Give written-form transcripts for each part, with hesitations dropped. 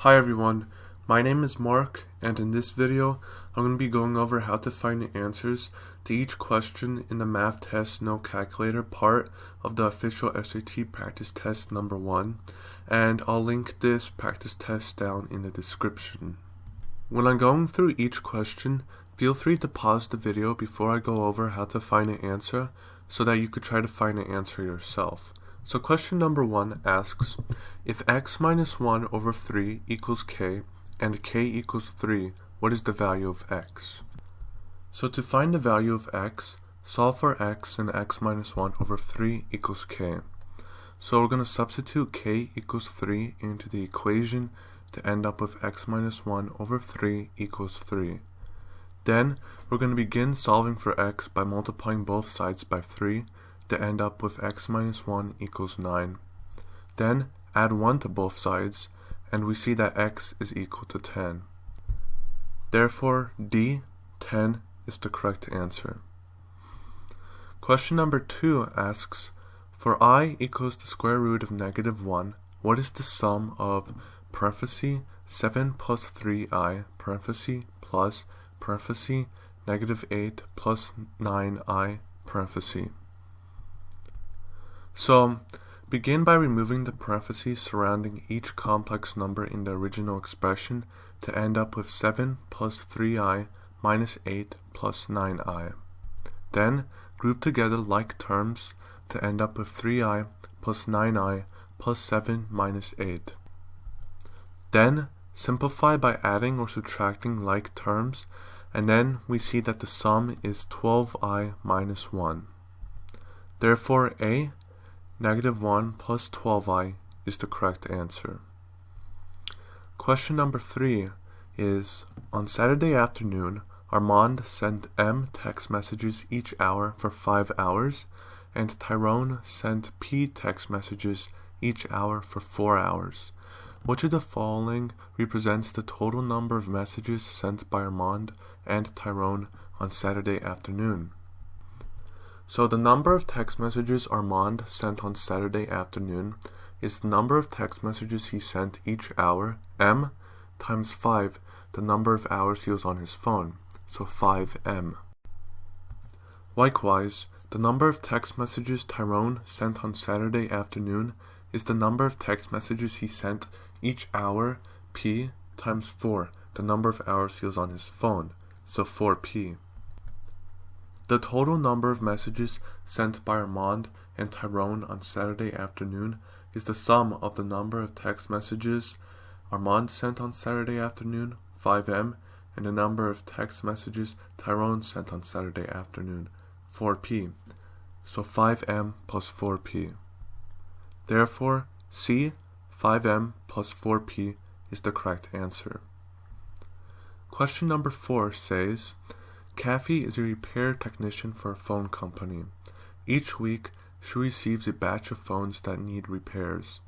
Hi everyone, my name is Mark, and in this video I'm going to be going over how to find the answers to each question in the math test no calculator part of the official SAT practice test number 1, and I'll link this practice test down in the description. When I'm going through each question, feel free to pause the video before I go over how to find the answer so that you could try to find the answer yourself. So question number 1 asks, if x minus 1 over 3 equals k and k equals 3, what is the value of x? So to find the value of x, solve for x and x minus 1 over 3 equals k. So we're going to substitute k equals 3 into the equation to end up with x minus 1 over 3 equals 3. Then we're going to begin solving for x by multiplying both sides by 3 to end up with x minus 1 equals 9. Then add 1 to both sides, and we see that x is equal to 10. Therefore, D, 10, is the correct answer. Question number 2 asks, for I equals the square root of negative 1, what is the sum of parenthesis 7 plus 3i parenthesis plus parenthesis negative 8 plus 9i parenthesis? So, begin by removing the parentheses surrounding each complex number in the original expression to end up with 7 plus 3i minus 8 plus 9i. Then, group together like terms to end up with 3i plus 9i plus 7 minus 8. Then, simplify by adding or subtracting like terms, and then we see that the sum is 12i minus 1. Therefore, A, negative 1 plus 12i is the correct answer. Question number 3 is, on Saturday afternoon, Armand sent M text messages each hour for 5 hours, and Tyrone sent P text messages each hour for 4 hours. Which of the following represents the total number of messages sent by Armand and Tyrone on Saturday afternoon? So the number of text messages Armand sent on Saturday afternoon is the number of text messages he sent each hour, M, times 5, the number of hours he was on his phone, so 5M. Likewise, the number of text messages Tyrone sent on Saturday afternoon is the number of text messages he sent each hour, P, times 4, the number of hours he was on his phone, so 4P. The total number of messages sent by Armand and Tyrone on Saturday afternoon is the sum of the number of text messages Armand sent on Saturday afternoon, 5M, and the number of text messages Tyrone sent on Saturday afternoon, 4P, so 5M plus 4P. Therefore, C, 5M plus 4P is the correct answer. Question number 4 says, Kathy is a repair technician for a phone company. Each week, she receives a batch of phones that need repairs.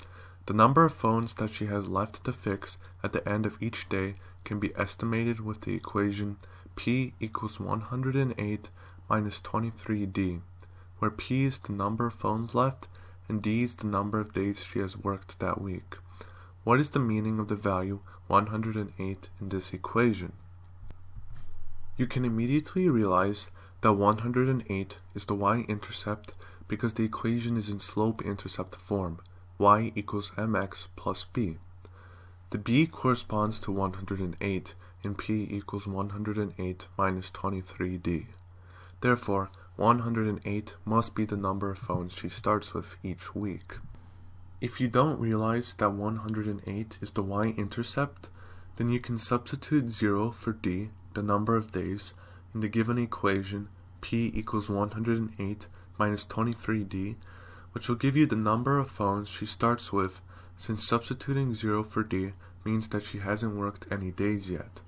The number of phones that she has left to fix at the end of each day can be estimated with the equation P equals 108 minus 23D, where P is the number of phones left and D is the number of days she has worked that week. What is the meaning of the value 108 in this equation? You can immediately realize that 108 is the y-intercept because the equation is in slope-intercept form, y equals mx plus b. The b corresponds to 108 and p equals 108 minus 23d. Therefore, 108 must be the number of phones she starts with each week. If you don't realize that 108 is the y-intercept, then you can substitute 0 for d, the number of days, in the given equation P equals 108 minus 23D, which will give you the number of phones she starts with, since substituting 0 for D means that she hasn't worked any days yet.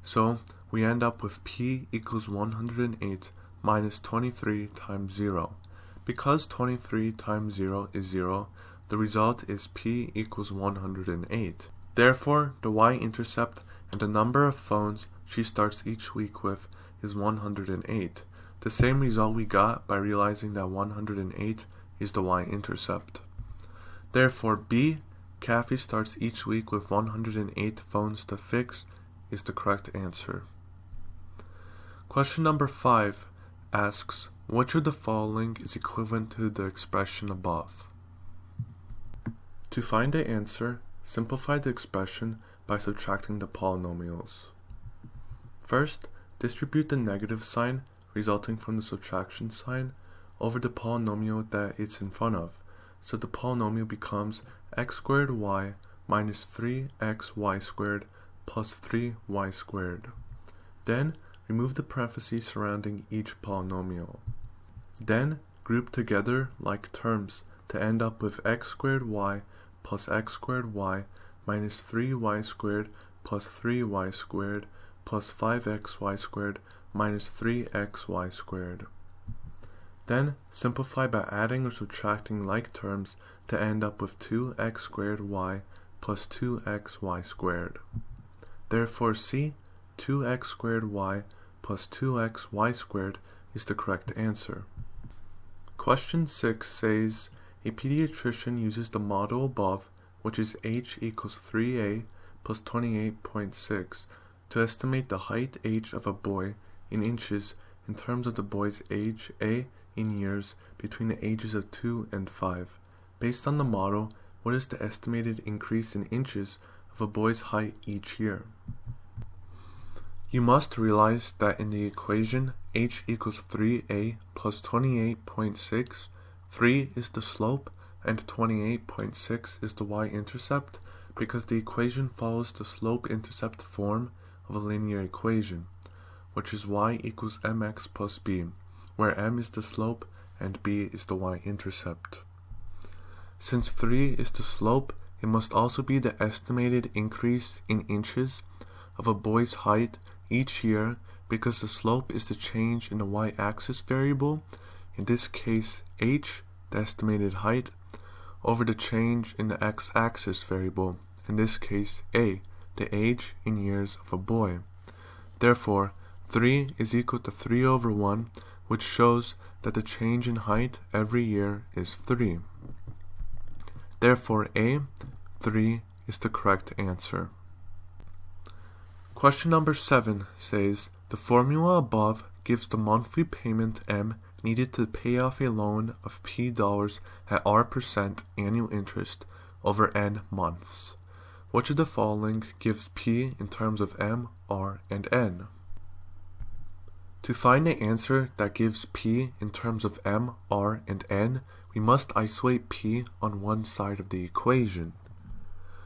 So, we end up with P equals 108 minus 23 times 0. Because 23 times 0 is 0, the result is P equals 108. Therefore, the y-intercept and the number of phones she starts each week with is 108, the same result we got by realizing that 108 is the y-intercept. Therefore, B, Kathy starts each week with 108 phones to fix is the correct answer. Question number 5 asks, which of the following is equivalent to the expression above? To find the answer, simplify the expression by subtracting the polynomials. First, distribute the negative sign resulting from the subtraction sign over the polynomial that it's in front of, so the polynomial becomes x squared y minus 3xy squared plus 3y squared. Then, remove the parentheses surrounding each polynomial. Then, group together like terms to end up with x squared y plus x squared y minus 3y squared plus 3y squared plus 5xy squared minus 3xy squared. Then, simplify by adding or subtracting like terms to end up with 2x squared y plus 2xy squared. Therefore, C, 2x squared y plus 2xy squared is the correct answer. Question 6 says, a pediatrician uses the model above, which is h equals 3a plus 28.6, to estimate the height h of a boy in inches in terms of the boy's age a in years between the ages of 2 and 5. Based on the model, what is the estimated increase in inches of a boy's height each year? You must realize that in the equation h equals 3a plus 28.6, 3 is the slope and 28.6 is the y-intercept, because the equation follows the slope-intercept form of a linear equation, which is y equals mx plus b, where m is the slope and b is the y-intercept. Since 3 is the slope, it must also be the estimated increase in inches of a boy's height each year, because the slope is the change in the y-axis variable, in this case h, the estimated height, over the change in the x-axis variable, in this case a, the age in years of a boy. Therefore, 3 is equal to 3 over 1, which shows that the change in height every year is 3. Therefore, A, 3 is the correct answer. Question number 7 says, the formula above gives the monthly payment M needed to pay off a loan of P dollars at R% annual interest over N months. Which of the following gives P in terms of M, R, and N? To find the answer that gives P in terms of M, R, and N, we must isolate P on one side of the equation.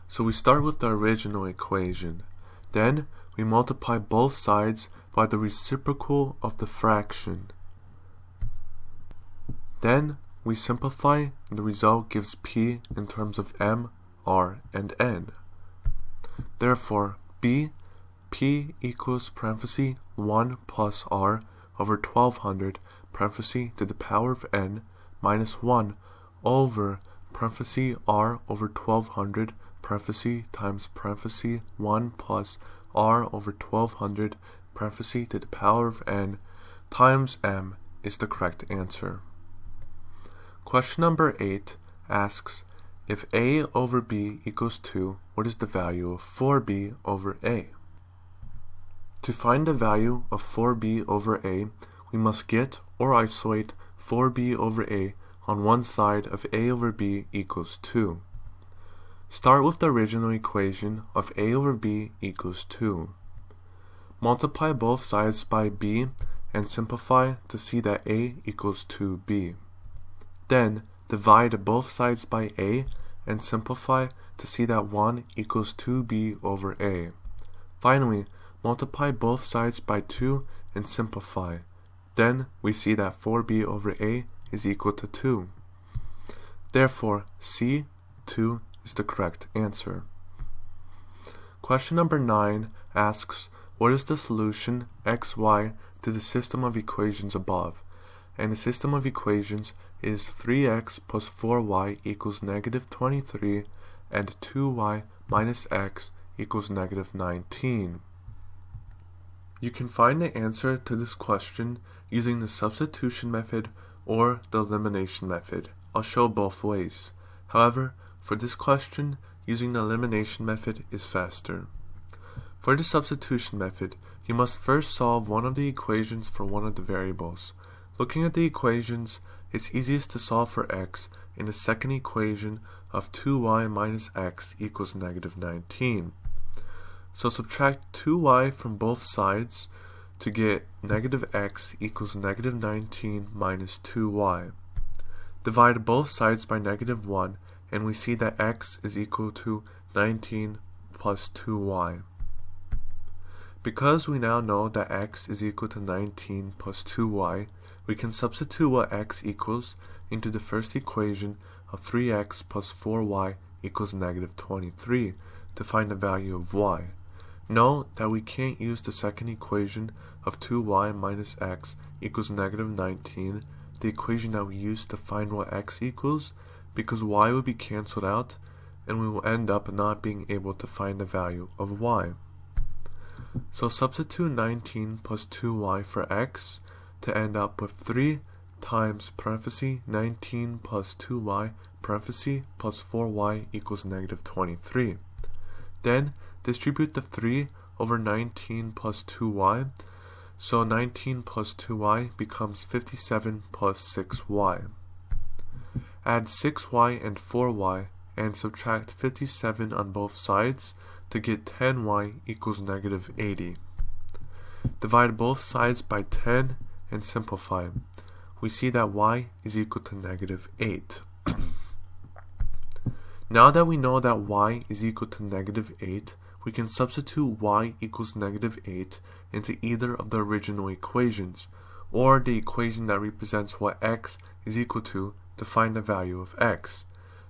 So we start with the original equation. Then we multiply both sides by the reciprocal of the fraction. Then we simplify and the result gives P in terms of M, R, and N. Therefore, B, P equals parenthesis 1 plus R over 1200 parenthesis to the power of N minus 1 over parenthesis R over 1200 parenthesis times parenthesis 1 plus R over 1200 parenthesis to the power of N times M is the correct answer. Question number 8 asks, if A over B equals 2, what is the value of 4B over A? To find the value of 4B over A, we must get or isolate 4B over A on one side of A over B equals 2. Start with the original equation of A over B equals 2. Multiply both sides by B and simplify to see that A equals 2B. Then divide both sides by A and simplify to see that 1 equals 2B over A. Finally, multiply both sides by 2 and simplify. Then we see that 4B over A is equal to 2. Therefore, C, 2 is the correct answer. Question number 9 asks, what is the solution xy to the system of equations above? And the system of equations is 3x plus 4y equals negative 23 and 2y minus x equals negative 19. You can find the answer to this question using the substitution method or the elimination method. I'll show both ways. However, for this question, using the elimination method is faster. For the substitution method, you must first solve one of the equations for one of the variables. Looking at the equations, it's easiest to solve for x in the second equation of 2y minus x equals negative 19. So subtract 2y from both sides to get negative x equals negative 19 minus 2y. Divide both sides by negative 1 and we see that x is equal to 19 plus 2y. Because we now know that x is equal to 19 plus 2y, we can substitute what x equals into the first equation of 3x plus 4y equals negative 23 to find the value of y. Note that we can't use the second equation of 2y minus x equals negative 19, the equation that we used to find what x equals, because y will be cancelled out and we will end up not being able to find the value of y. So substitute 19 plus 2y for x to end up with 3 times parenthesis 19 plus 2y parenthesis plus 4y equals negative 23. Then distribute the 3 over 19 plus 2y, so 19 plus 2y becomes 57 plus 6y. Add 6y and 4y and subtract 57 on both sides to get 10y equals negative 80. Divide both sides by 10 and simplify. We see that y is equal to negative 8. Now that we know that y is equal to negative 8, we can substitute y equals negative 8 into either of the original equations, or the equation that represents what x is equal to find the value of x.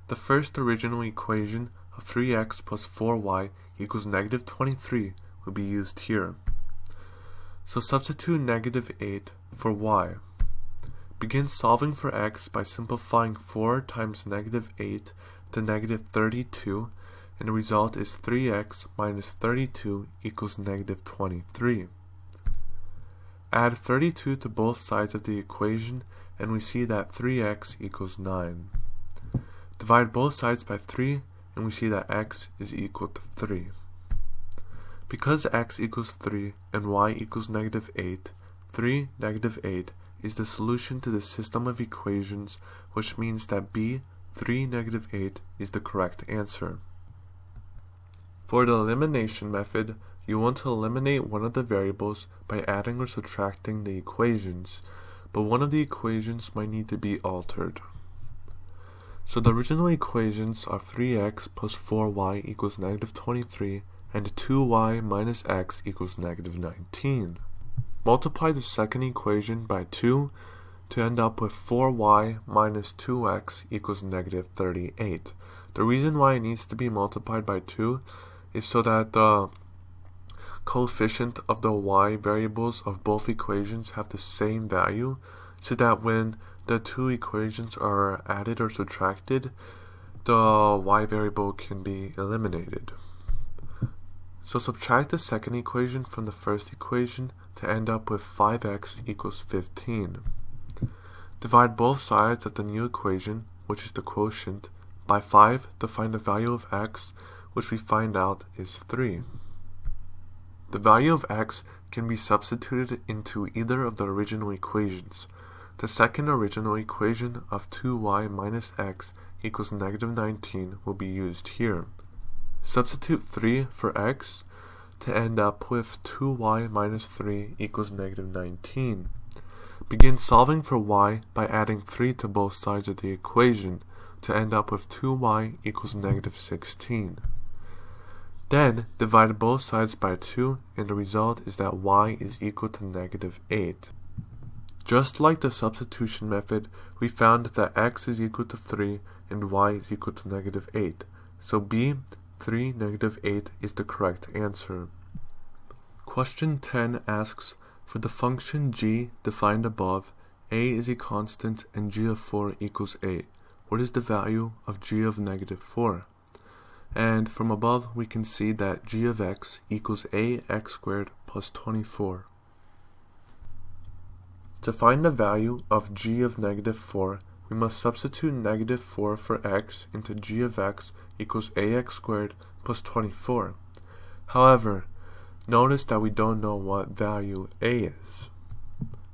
The first original equation of 3x plus 4y equals negative 23 will be used here. So substitute negative 8 for y. Begin solving for x by simplifying 4 times negative 8 to negative 32, and the result is 3x minus 32 equals negative 23. Add 32 to both sides of the equation and we see that 3x equals 9. Divide both sides by 3 and we see that x is equal to 3. Because x equals 3 and y equals negative 8, 3, negative 8 is the solution to the system of equations, which means that b, 3, negative 8 is the correct answer. For the elimination method, you want to eliminate one of the variables by adding or subtracting the equations, but one of the equations might need to be altered. So the original equations are 3x plus 4y equals negative 23 and 2y minus x equals negative 19. Multiply the second equation by 2 to end up with 4y minus 2x equals negative 38. The reason why it needs to be multiplied by 2 is so that the coefficient of the y variables of both equations have the same value, so that when the two equations are added or subtracted, the y variable can be eliminated. So subtract the second equation from the first equation to end up with 5x equals 15. Divide both sides of the new equation, which is the quotient, by 5 to find the value of x, which we find out is 3. The value of x can be substituted into either of the original equations. The second original equation of 2y minus x equals negative 19 will be used here. Substitute 3 for x to end up with 2y minus 3 equals negative 19. Begin solving for y by adding 3 to both sides of the equation to end up with 2y equals negative 16. Then divide both sides by 2 and the result is that y is equal to negative 8. Just like the substitution method, we found that x is equal to 3 and y is equal to negative 8. So b, 3, negative 8 is the correct answer. Question 10 asks, for the function g defined above, a is a constant and g of 4 equals 8. What is the value of g of negative 4? And from above we can see that g of x equals ax squared plus 24. To find the value of g of negative 4, we must substitute negative 4 for x into g of x equals ax squared plus 24. However, notice that we don't know what value a is.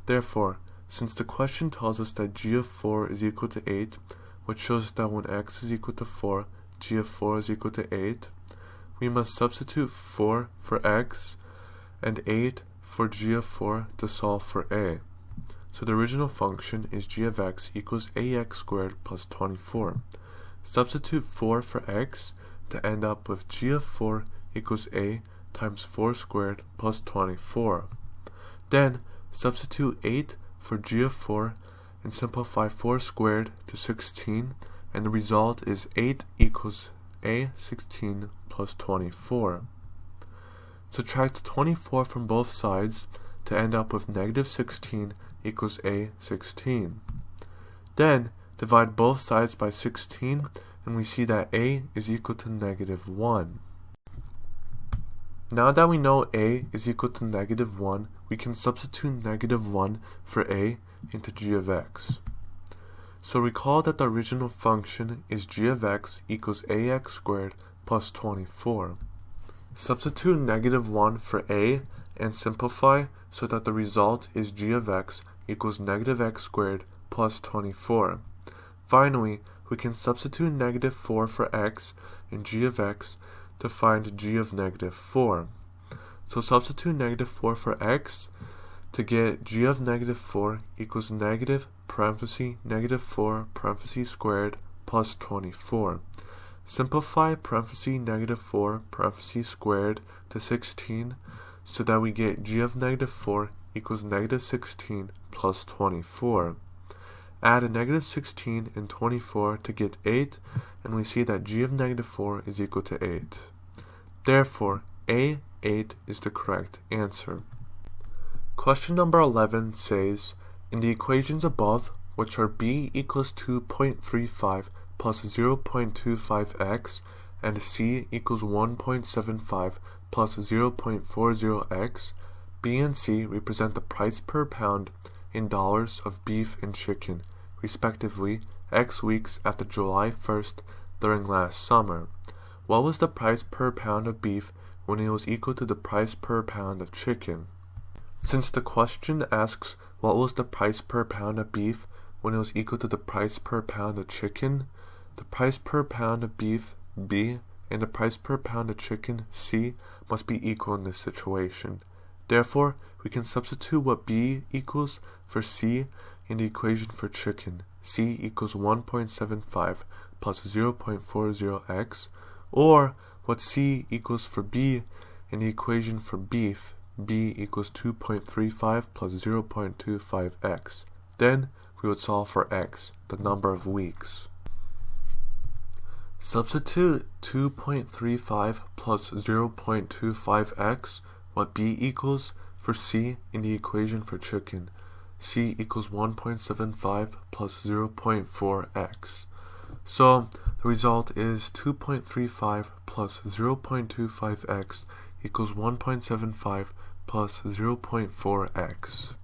Therefore, since the question tells us that g of 4 is equal to 8, which shows that when x is equal to 4, g of 4 is equal to 8, we must substitute 4 for x and 8 for g of 4 to solve for a. So the original function is g of x equals ax squared plus 24. Substitute 4 for x to end up with g of 4 equals a times 4 squared plus 24. Then substitute 8 for g of 4 and simplify 4 squared to 16, and the result is 8 equals a 16 plus 24. Subtract 24 from both sides to end up with negative 16 equals a 16. Then divide both sides by 16, and we see that a is equal to negative 1. Now that we know a is equal to negative 1, we can substitute negative 1 for a into g of x. So recall that the original function is g of x equals ax squared plus 24. Substitute negative 1 for a and simplify so that the result is g of x equals negative x squared plus 24. Finally, we can substitute negative 4 for x in g of x to find g of negative 4. So substitute negative 4 for x to get g of negative 4 equals negative parenthesis negative 4 parenthesis squared plus 24. Simplify parenthesis negative 4 parenthesis squared to 16 so that we get g of negative 4 equals negative 16 plus 24. Add a negative 16 and 24 to get 8, and we see that g of negative 4 is equal to 8. Therefore, A8 is the correct answer. Question number 11 says, in the equations above, which are b equals 2.35 plus 0.25x and c equals 1.75 plus 0.40x, b and c represent the price per pound in dollars of beef and chicken, respectively, X weeks after July 1st during last summer. What was the price per pound of beef when it was equal to the price per pound of chicken? Since the question asks what was the price per pound of beef when it was equal to the price per pound of chicken, the price per pound of beef, B, and the price per pound of chicken, C, must be equal in this situation. Therefore, we can substitute what B equals for C in the equation for chicken. C equals 1.75 plus 0.40x, or what C equals for B in the equation for beef. B equals 2.35 plus 0.25x. Then we would solve for x, the number of weeks. Substitute 2.35 plus 0.25x, what B equals, for C in the equation for chicken. C equals 1.75 plus 0.4x. So the result is 2.35 plus 0.25x equals 1.75 plus 0.4x.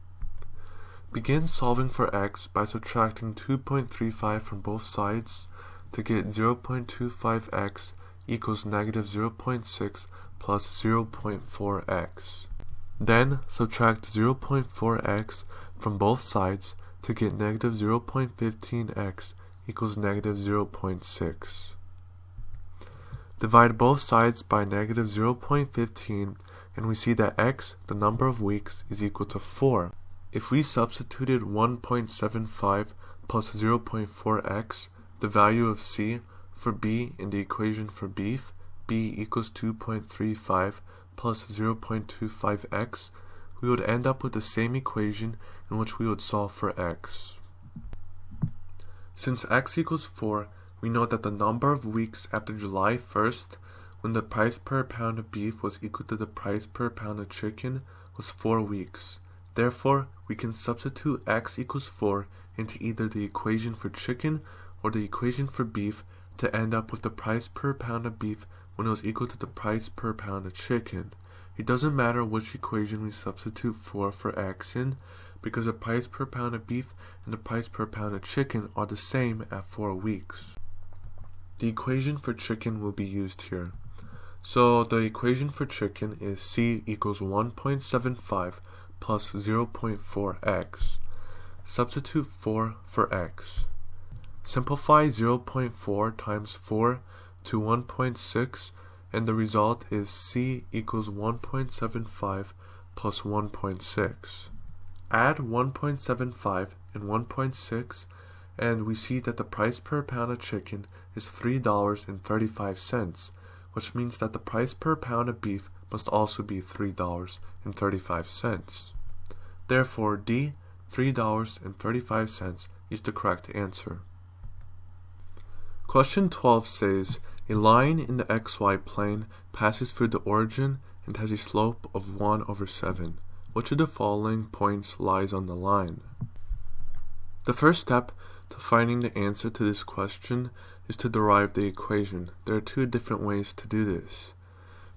Begin solving for x by subtracting 2.35 from both sides to get 0.25x equals negative 0.6 plus 0.4x. Then subtract 0.4x from both sides to get negative 0.15x equals negative 0.6. Divide both sides by negative 0.15 and we see that x, the number of weeks, is equal to 4. If we substituted 1.75 plus 0.4x, the value of C, for B in the equation for beef, B equals 2.35 plus 0.25x, we would end up with the same equation in which we would solve for x. Since x equals 4, we know that the number of weeks after July 1st, when the price per pound of beef was equal to the price per pound of chicken, was 4 weeks. Therefore, we can substitute x equals 4 into either the equation for chicken or the equation for beef to end up with the price per pound of beef when it was equal to the price per pound of chicken. It doesn't matter which equation we substitute for x in, because the price per pound of beef and the price per pound of chicken are the same at 4 weeks. The equation for chicken will be used here. So the equation for chicken is C equals 1.75 plus 0.4x. Substitute 4 for x. Simplify 0.4 times 4 to 1.6, and the result is C equals 1.75 plus 1.6. Add 1.75 and 1.6, and we see that the price per pound of chicken is $3.35, which means that the price per pound of beef must also be $3.35. Therefore, D, $3.35, is the correct answer. Question 12 says, a line in the xy plane passes through the origin and has a slope of 1/7. Which of the following points lies on the line? The first step to finding the answer to this question is to derive the equation. There are 2 different ways to do this.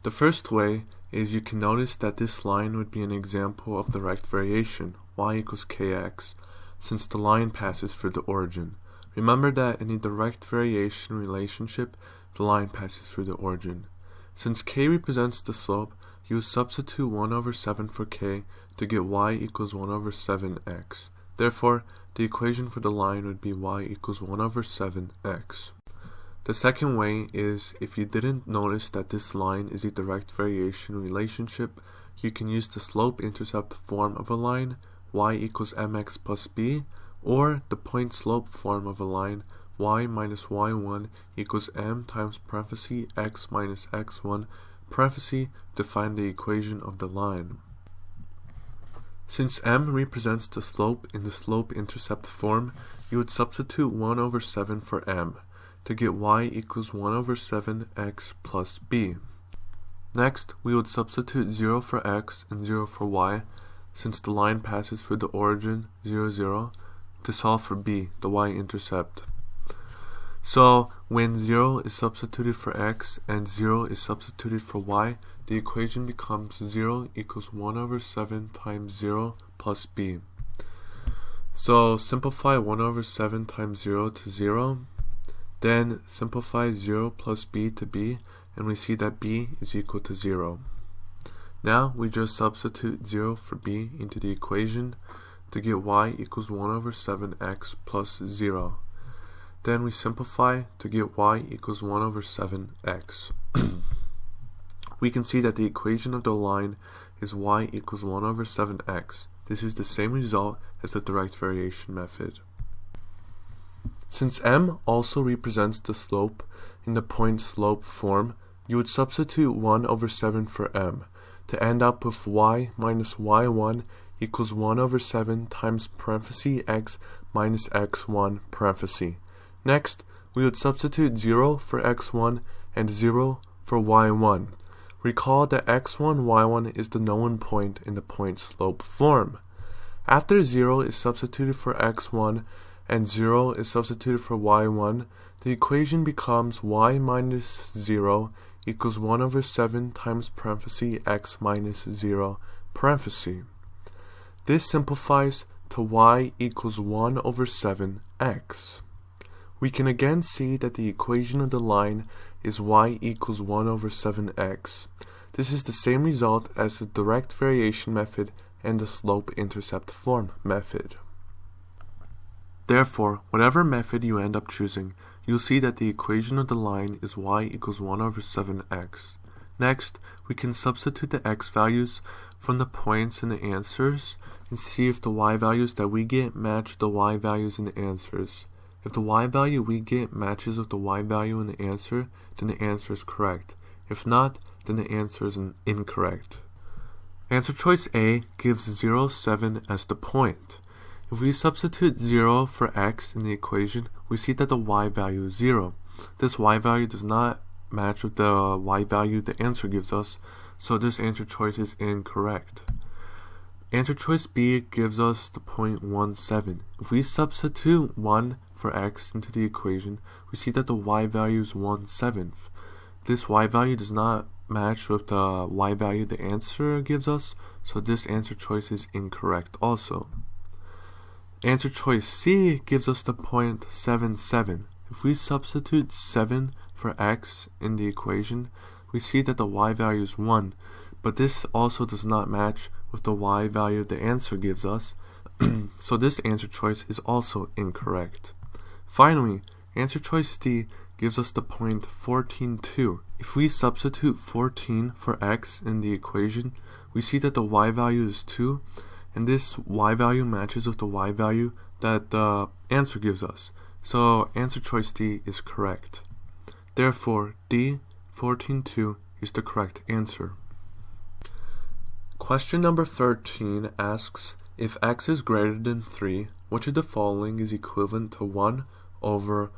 The first way is you can notice that this line would be an example of direct variation, y equals kx, since the line passes through the origin. Remember that in a direct variation relationship, the line passes through the origin. Since k represents the slope, you would substitute 1/7 for k to get y equals 1/7x. Therefore, the equation for the line would be y equals 1/7x. The second way is, if you didn't notice that this line is a direct variation relationship, you can use the slope-intercept form of a line, y equals mx plus b, or the point-slope form of a line, y minus y1 equals m times parenthesis x minus x1 parenthesis to find the equation of the line. Since m represents the slope in the slope-intercept form, you would substitute 1/7 for m to get y equals 1/7x plus b. Next, we would substitute 0 for x and 0 for y, since the line passes through the origin 0, 0, to solve for b, the y-intercept. So, when 0 is substituted for x and 0 is substituted for y, the equation becomes 0 equals 1/7 times 0 plus b. So, simplify 1/7 times 0 to 0, then simplify 0 plus b to b, and we see that b is equal to 0. Now, we just substitute 0 for b into the equation to get y equals 1/7x plus 0. Then we simplify to get y equals 1/7x. We can see that the equation of the line is y equals 1/7x. This is the same result as the direct variation method. Since m also represents the slope in the point-slope form, you would substitute 1/7 for m to end up with y minus y1 equals 1/7 times parenthesis x minus x1 parenthesis. Next, we would substitute 0 for x1 and 0 for y1. Recall that x1, y1 is the known point in the point-slope form. After 0 is substituted for x1 and 0 is substituted for y1, the equation becomes y minus 0 equals 1/7 times parenthesis x minus 0 parenthesis. This simplifies to y equals 1/7x. We can again see that the equation of the line is y equals 1/7x. This is the same result as the direct variation method and the slope-intercept form method. Therefore, whatever method you end up choosing, you'll see that the equation of the line is y equals 1/7x. Next, we can substitute the x values from the points in the answers and see if the y values that we get match the y values in the answers. If the y value we get matches with the y value in the answer, then the answer is correct. If not, then the answer is incorrect. Answer choice A gives 0, 7 as the point. If we substitute 0 for x in the equation, we see that the y value is 0. This y value does not match with the y value the answer gives us, so this answer choice is incorrect. Answer choice B gives us the point 1, 7. If we substitute 1 for x into the equation, we see that the y value is 1/7. This y value does not match with the y value the answer gives us, so this answer choice is incorrect also. Answer choice C gives us the point 77. If we substitute 7 for x in the equation, we see that the y value is 1, but this also does not match with the y value the answer gives us, so this answer choice is also incorrect. Finally, answer choice D gives us the point 14.2. If we substitute 14 for x in the equation, we see that the y value is 2, and this y value matches with the y value that the answer gives us. So answer choice D is correct. Therefore, D, 14.2 is the correct answer. Question number 13 asks, if x is greater than 3, which of the following is equivalent to 1 over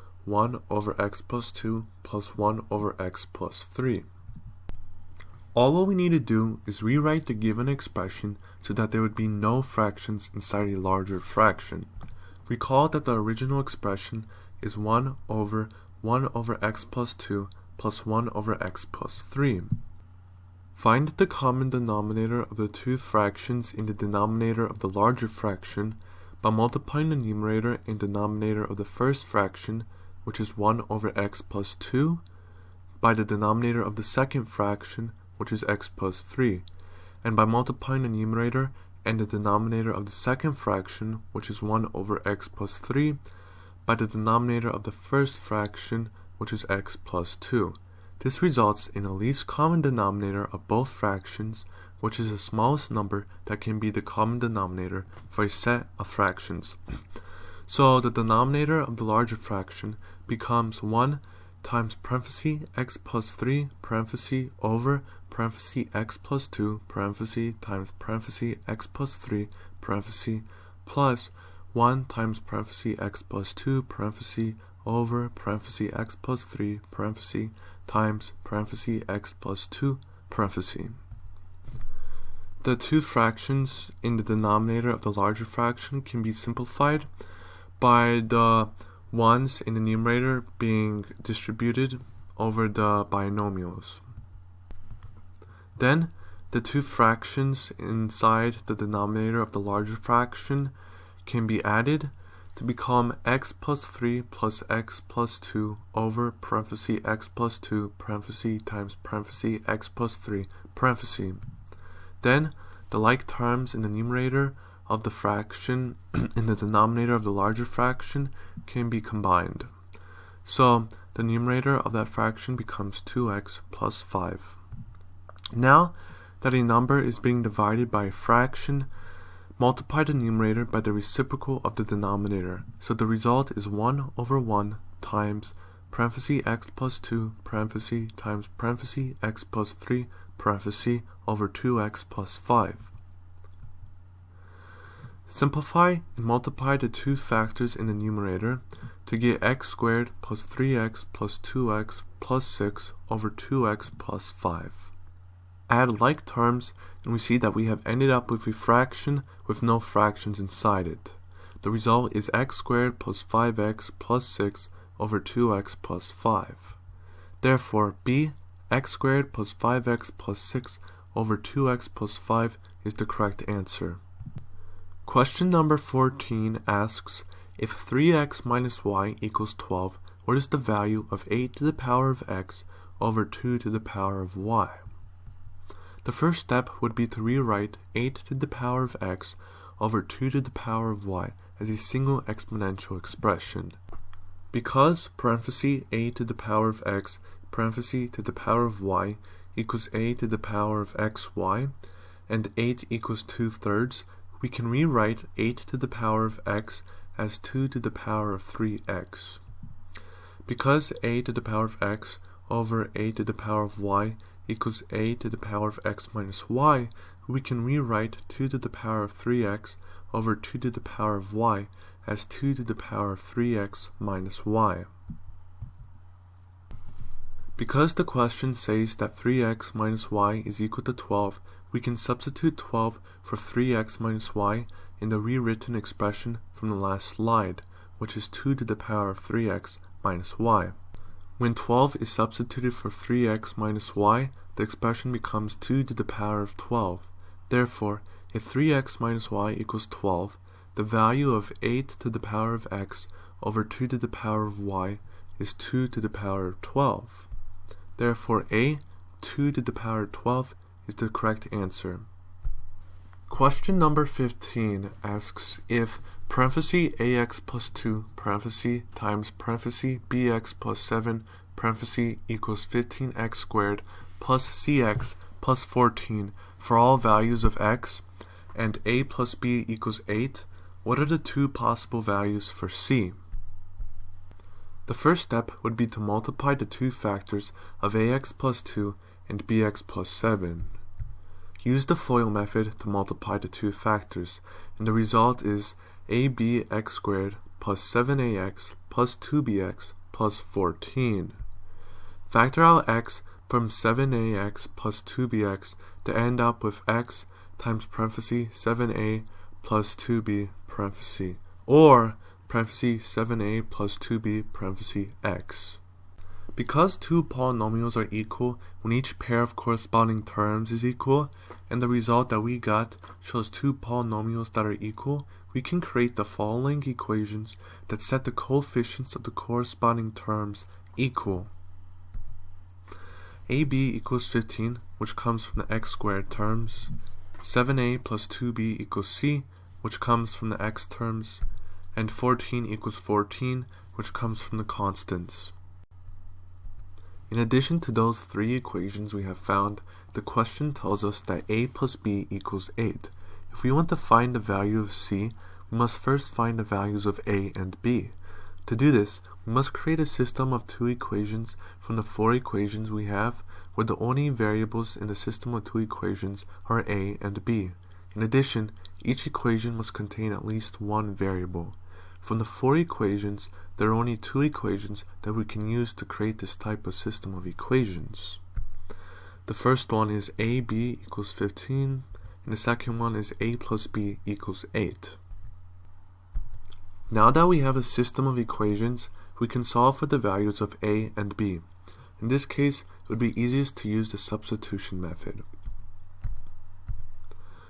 x plus 2 plus 1 over x plus 3? All we need to do is rewrite the given expression so that there would be no fractions inside a larger fraction. Recall that the original expression is 1 over x plus 2 plus 1 over x plus 3. Find the common denominator of the two fractions in the denominator of the larger fraction by multiplying the numerator and denominator of the first fraction, which is 1 over x plus 2, by the denominator of the second fraction, which is x plus 3, and by multiplying the numerator and the denominator of the second fraction, which is 1 over x plus 3, by the denominator of the first fraction, which is x plus 2. This results in a least common denominator of both fractions, which is the smallest number that can be the common denominator for a set of fractions. So the denominator of the larger fraction becomes 1 times parenthesis x plus 3 parenthesis over parenthesis x plus 2 parenthesis times parenthesis x plus 3 parenthesis plus 1 times parenthesis x plus 2 parenthesis over parenthesis x plus 3 parenthesis times parenthesis x plus 2 parenthesis. The two fractions in the denominator of the larger fraction can be simplified by the ones in the numerator being distributed over the binomials. Then, the two fractions inside the denominator of the larger fraction can be added to become x plus 3 plus x plus 2 over parenthesis x plus 2 parenthesis times parenthesis x plus 3 parenthesis. Then, the like terms in the numerator of the fraction in the denominator of the larger fraction can be combined. So, the numerator of that fraction becomes 2x plus 5. Now that a number is being divided by a fraction, multiply the numerator by the reciprocal of the denominator. So the result is 1 over 1 times parenthesis x plus 2 parenthesis times parenthesis x plus 3 parenthesis over 2x plus 5. Simplify and multiply the two factors in the numerator to get x squared plus 3x plus 2x plus 6 over 2x plus 5. Add like terms and we see that we have ended up with a fraction with no fractions inside it. The result is x squared plus 5x plus 6 over 2x plus 5. Therefore, B, x squared plus 5x plus 6 over 2x plus 5 is the correct answer. Question number 14 asks, if 3x minus y equals 12, what is the value of 8 to the power of x over 2 to the power of y? The first step would be to rewrite 8 to the power of x over 2 to the power of y as a single exponential expression. Because parenthesis a to the power of x parenthesis to the power of y equals a to the power of xy, and 8 equals 2/3, we can rewrite 8 to the power of x as 2 to the power of 3x. Because a to the power of x over a to the power of y equals a to the power of x minus y, we can rewrite 2 to the power of 3x over 2 to the power of y as 2 to the power of 3x minus y. Because the question says that 3x minus y is equal to 12, we can substitute 12 for 3x minus y in the rewritten expression from the last slide, which is 2 to the power of 3x minus y. When 12 is substituted for 3x minus y, the expression becomes 2 to the power of 12. Therefore, if 3x minus y equals 12, the value of 8 to the power of x over 2 to the power of y is 2 to the power of 12. Therefore, a 2 to the power of 12 is the correct answer. Question number 15 asks if parenthesis ax plus 2 parenthesis times parenthesis bx plus 7 parenthesis equals 15x squared plus cx plus 14 for all values of x, and a plus b equals 8, what are the two possible values for c? The first step would be to multiply the two factors of ax plus 2 and bx plus 7. Use the FOIL method to multiply the two factors, and the result is abx squared plus 7ax plus 2bx plus 14. Factor out x from 7ax plus 2bx to end up with x times parenthesis 7a plus 2b parenthesis, or parenthesis 7a plus 2b parenthesis x. Because two polynomials are equal when each pair of corresponding terms is equal, and the result that we got shows two polynomials that are equal, we can create the following equations that set the coefficients of the corresponding terms equal. ab equals 15, which comes from the x squared terms. 7a plus 2b equals c, which comes from the x terms. And 14 equals 14, which comes from the constants. In addition to those three equations we have found, the question tells us that a plus b equals 8. If we want to find the value of c, we must first find the values of a and b. To do this, we must create a system of two equations from the four equations we have, where the only variables in the system of two equations are a and b. In addition, each equation must contain at least one variable. From the four equations, there are only two equations that we can use to create this type of system of equations. The first one is ab equals 15, and the second one is a plus b equals 8. Now that we have a system of equations, we can solve for the values of a and b. In this case, it would be easiest to use the substitution method.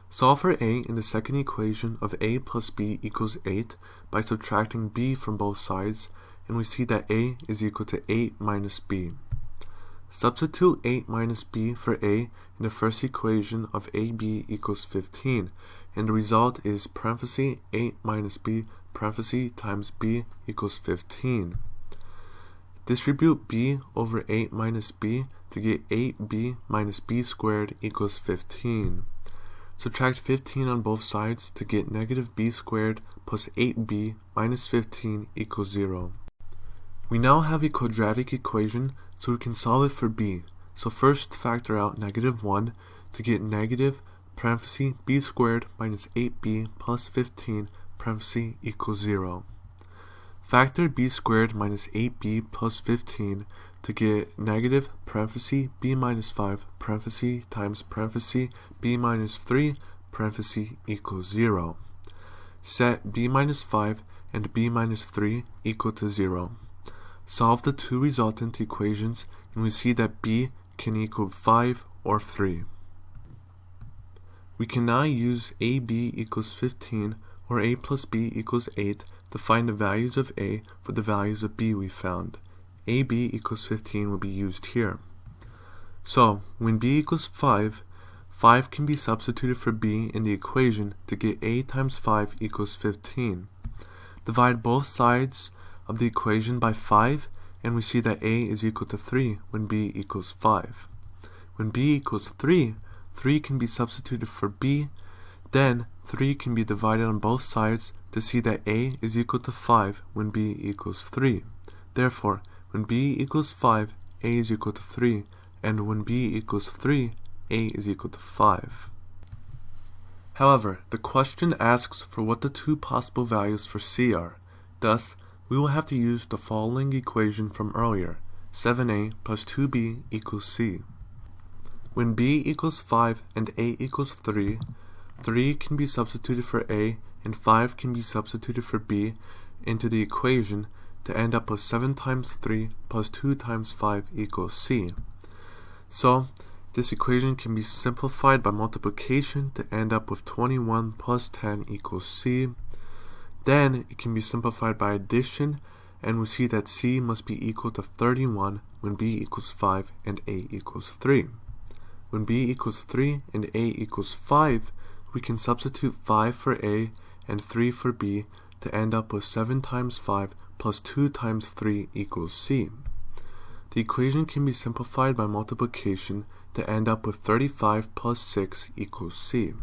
Solve for a in the second equation of a plus b equals 8 by subtracting b from both sides, and we see that a is equal to 8 minus b. Substitute 8 minus b for a in the first equation of ab equals 15, and the result is parenthesis 8 minus b parenthesis times b equals 15. Distribute b over 8 minus b to get 8b minus b squared equals 15. Subtract 15 on both sides to get negative b squared plus 8b minus 15 equals 0. We now have a quadratic equation, so we can solve it for b. So first factor out negative 1 to get negative parenthesis b squared minus 8b plus 15 parenthesis equals 0. Factor b squared minus 8b plus 15 to get negative parenthesis b minus 5 parenthesis times parenthesis b minus 3 parenthesis equals 0. Set b minus 5 and b minus 3 equal to 0. Solve the two resultant equations, and we see that b can equal 5 or 3. We can now use ab equals 15 or a plus b equals 8 to find the values of a for the values of b we found. ab equals 15 will be used here. So, when b equals 5, 5 can be substituted for b in the equation to get a times 5 equals 15. Divide both sides of the equation by 5, and we see that a is equal to 3 when b equals 5. When b equals 3, 3 can be substituted for b, then 3 can be divided on both sides to see that a is equal to 5 when b equals 3. Therefore, when b equals 5, a is equal to 3, and when b equals 3, a is equal to 5. However, the question asks for what the two possible values for c are. Thus, we will have to use the following equation from earlier, 7a plus 2b equals c. When b equals 5 and a equals 3, 3 can be substituted for a and 5 can be substituted for b into the equation to end up with 7 times 3 plus 2 times 5 equals c. So, this equation can be simplified by multiplication to end up with 21 plus 10 equals c. Then it can be simplified by addition, and we see that C must be equal to 31 when B equals 5 and A equals 3. When B equals 3 and A equals 5, we can substitute 5 for A and 3 for B to end up with 7 times 5 plus 2 times 3 equals C. The equation can be simplified by multiplication to end up with 35 plus 6 equals C.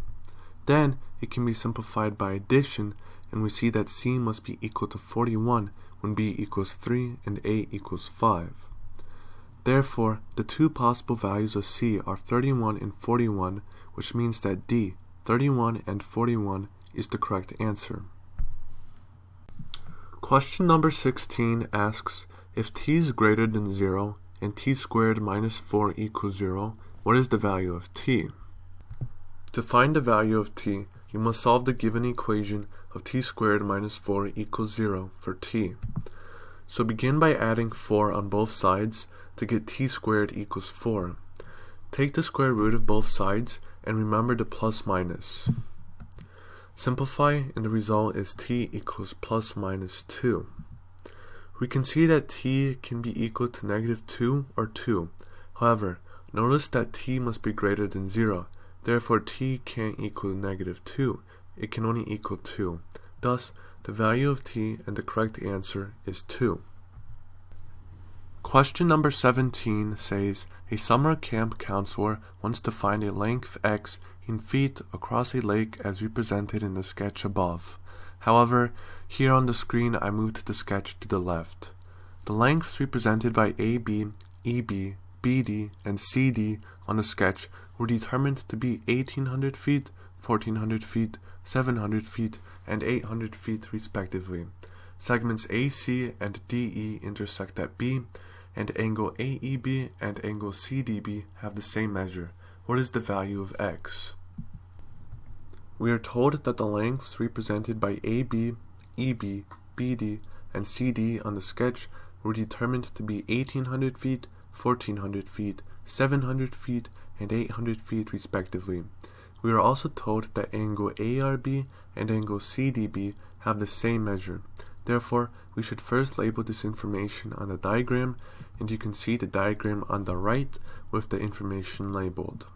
Then it can be simplified by addition, and we see that C must be equal to 41 when B equals 3 and A equals 5. Therefore, the two possible values of C are 31 and 41, which means that D, 31 and 41, is the correct answer. Question number 16 asks, if t is greater than 0 and t squared minus 4 equals 0, what is the value of t? To find the value of t, you must solve the given equation of t squared minus 4 equals 0 for t. So begin by adding 4 on both sides to get t squared equals 4. Take the square root of both sides and remember the plus minus. Simplify and the result is t equals plus minus 2. We can see that t can be equal to negative 2 or 2. However, notice that t must be greater than 0. Therefore, t can't equal negative 2. It can only equal 2. Thus, the value of t and the correct answer is 2. Question number 17 says, a summer camp counselor wants to find a length x in feet across a lake as represented in the sketch above. However, here on the screen I moved the sketch to the left. The lengths represented by AB, EB, BD, and CD on the sketch were determined to be 1800 feet, 1400 feet, 700 feet, and 800 feet respectively. Segments AC and DE intersect at B, and angle AEB and angle CDB have the same measure. What is the value of x? We are told that the lengths represented by AB, EB, BD, and CD on the sketch were determined to be 1800 feet, 1400 feet, 700 feet, and 800 feet respectively. We are also told that angle ARB and angle CDB have the same measure. Therefore, we should first label this information on the diagram, and you can see the diagram on the right with the information labeled.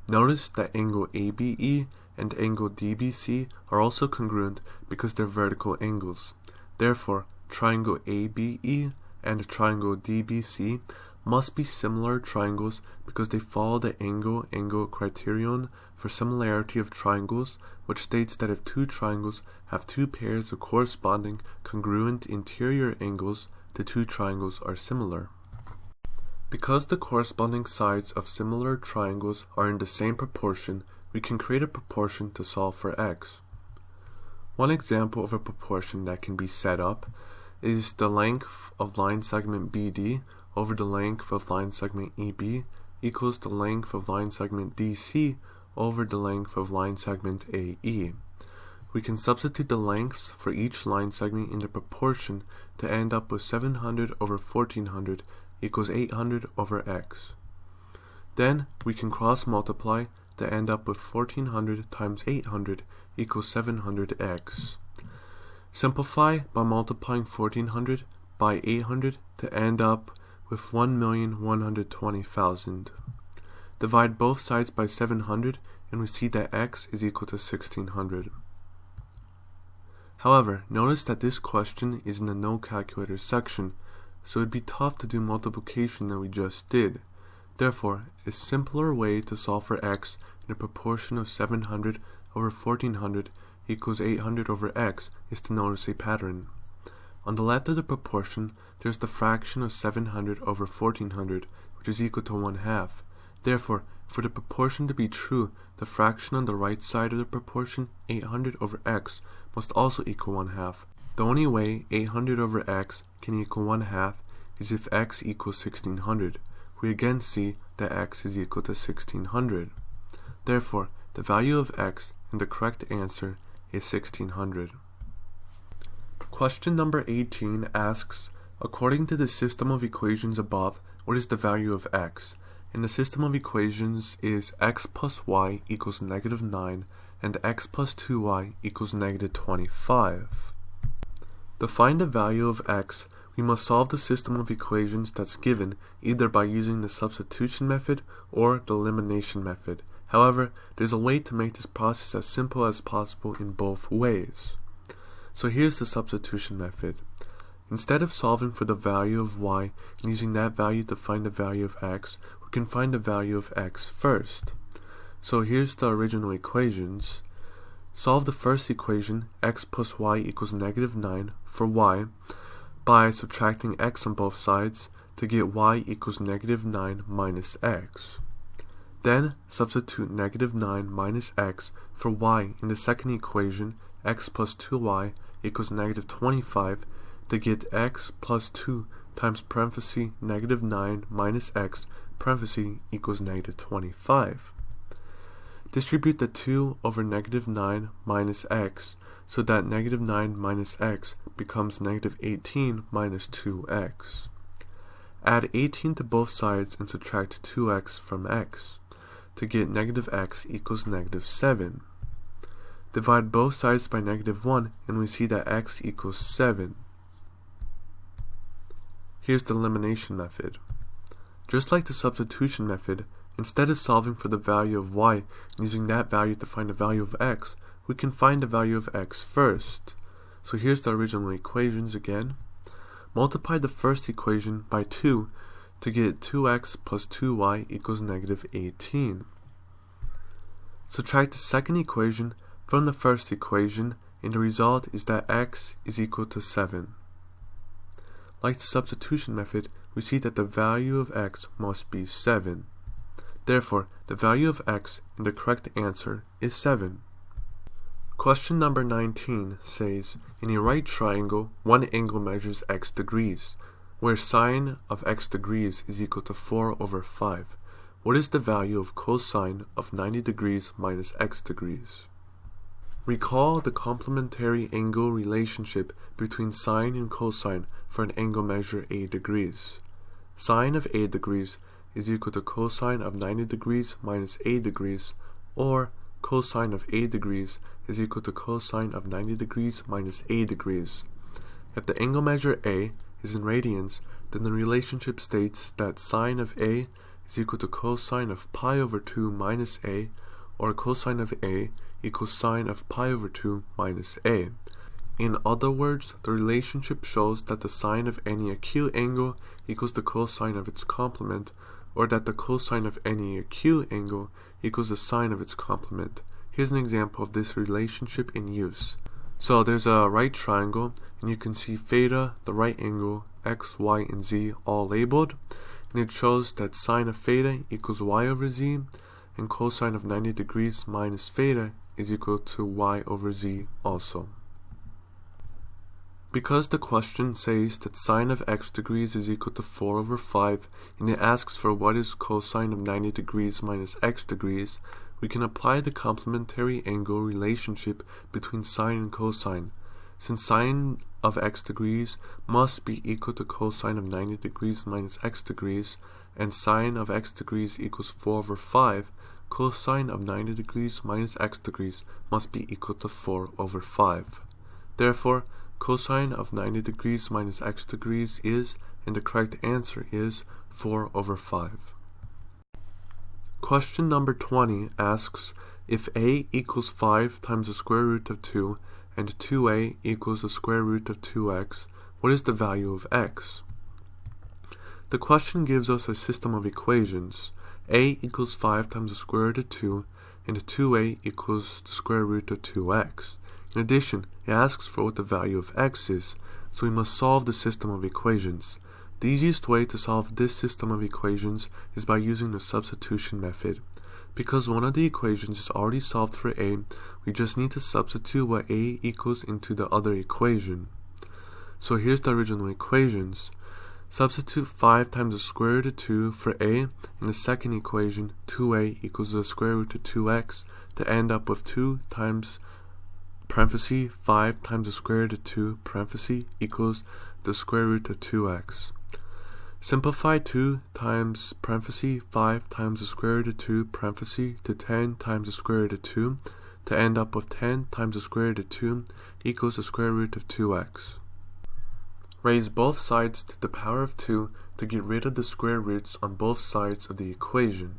Notice that angle ABE and angle DBC are also congruent because they're vertical angles. Therefore, triangle ABE and triangle DBC must be similar triangles because they follow the angle-angle criterion for similarity of triangles, which states that if two triangles have two pairs of corresponding congruent interior angles, the two triangles are similar. Because the corresponding sides of similar triangles are in the same proportion, we can create a proportion to solve for x. One example of a proportion that can be set up is the length of line segment BD over the length of line segment EB equals the length of line segment DC over the length of line segment AE. We can substitute the lengths for each line segment in the proportion to end up with 700 over 1400 equals 800 over x. Then we can cross multiply to end up with 1400 times 800 equals 700x. Simplify by multiplying 1400 by 800 to end up with 1,120,000. Divide both sides by 700 and we see that x is equal to 1600. However, notice that this question is in the no calculator section, so it'd be tough to do multiplication than we just did. Therefore, a simpler way to solve for x in a proportion of 700 over 1400 equals 800 over x is to notice a pattern. On the left of the proportion, there's the fraction of 700 over 1400, which is equal to 1/2. Therefore, for the proportion to be true, the fraction on the right side of the proportion, 800 over x, must also equal 1/2. The only way 800 over x can equal 1/2 is if x equals 1600. We again see that x is equal to 1600. Therefore, the value of x and the correct answer is 1600. Question number 18 asks, according to the system of equations above, what is the value of x? And the system of equations is x plus y equals -9 and x plus 2y equals -25. To find the value of x, we must solve the system of equations that's given either by using the substitution method or the elimination method. However, there's a way to make this process as simple as possible in both ways. So here's the substitution method. Instead of solving for the value of y and using that value to find the value of x, we can find the value of x first. So here's the original equations. Solve the first equation, x plus y equals -9 for y, by subtracting x on both sides to get y equals -9 minus x. Then substitute -9 minus x for y in the second equation, x plus 2y equals -25, to get x plus 2 times parenthesis -9 minus x parenthesis equals -25. Distribute the 2 over -9 minus x so that -9 minus x becomes -18 minus 2x. Add 18 to both sides and subtract 2x from x to get -x equals -7. Divide both sides by -1 and we see that x equals 7. Here's the elimination method. Just like the substitution method, instead of solving for the value of y and using that value to find the value of x, we can find the value of x first. So here's the original equations again. Multiply the first equation by 2 to get 2x plus 2y equals -18. Subtract the second equation from the first equation and the result is that x is equal to 7. Like the substitution method, we see that the value of x must be 7. Therefore, the value of x in the correct answer is 7. Question number 19 says, in a right triangle, one angle measures x degrees, where sine of x degrees is equal to 4 over 5. What is the value of cosine of 90 degrees minus x degrees? Recall the complementary angle relationship between sine and cosine for an angle measure a degrees. Sine of a degrees is equal to cosine of 90 degrees minus a degrees, or cosine of a degrees is equal to cosine of 90 degrees minus a degrees. If the angle measure a is in radians, then the relationship states that sine of a is equal to cosine of pi over 2 minus a, or cosine of a equals sine of pi over 2 minus a. In other words, the relationship shows that the sine of any acute angle equals the cosine of its complement, or that the cosine of any acute angle equals the sine of its complement. Here's an example of this relationship in use. So there's a right triangle, and you can see theta, the right angle, x, y, and z all labeled, and it shows that sine of theta equals y over z, and cosine of 90 degrees minus theta is equal to y over z also. Because the question says that sine of x degrees is equal to 4 over 5, and it asks for what is cosine of 90 degrees minus x degrees, we can apply the complementary angle relationship between sine and cosine. Since sine of x degrees must be equal to cosine of 90 degrees minus x degrees, and sine of x degrees equals 4 over 5, cosine of 90 degrees minus x degrees must be equal to 4 over 5. Therefore, cosine of 90 degrees minus x degrees is, and the correct answer is, 4 over 5. Question number 20 asks, if a equals 5 times the square root of 2 and 2a equals the square root of 2x, what is the value of x? The question gives us a system of equations. A equals 5 times the square root of 2 and 2a equals the square root of 2x. In addition, it asks for what the value of x is, so we must solve the system of equations. The easiest way to solve this system of equations is by using the substitution method. Because one of the equations is already solved for a, we just need to substitute what a equals into the other equation. So here's the original equations. Substitute 5 times the square root of 2 for a. In the second equation, 2a equals the square root of 2x, to end up with 2 times parenthesis 5 times the square root of 2 parenthesis equals the square root of 2x. Simplify 2 times parenthesis 5 times the square root of 2 parenthesis to 10 times the square root of 2 to end up with 10 times the square root of 2 equals the square root of 2x. Raise both sides to the power of 2 to get rid of the square roots on both sides of the equation.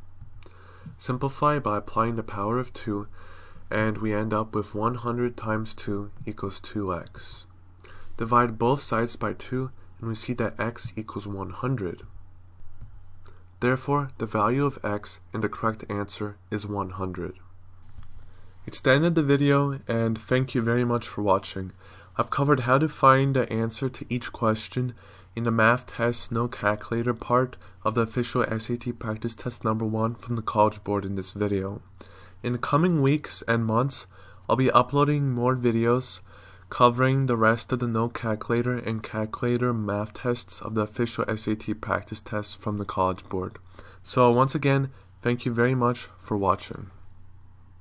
Simplify by applying the power of 2, and we end up with 100 times 2 equals 2x. Divide both sides by 2, and we see that x equals 100. Therefore, the value of x in the correct answer is 100. It's the end of the video, and thank you very much for watching. I've covered how to find the answer to each question in the math test no calculator part of the official SAT practice test number 1 from the College Board in this video. In the coming weeks and months, I'll be uploading more videos covering the rest of the no calculator and calculator math tests of the official SAT practice test from the College Board. So once again, thank you very much for watching.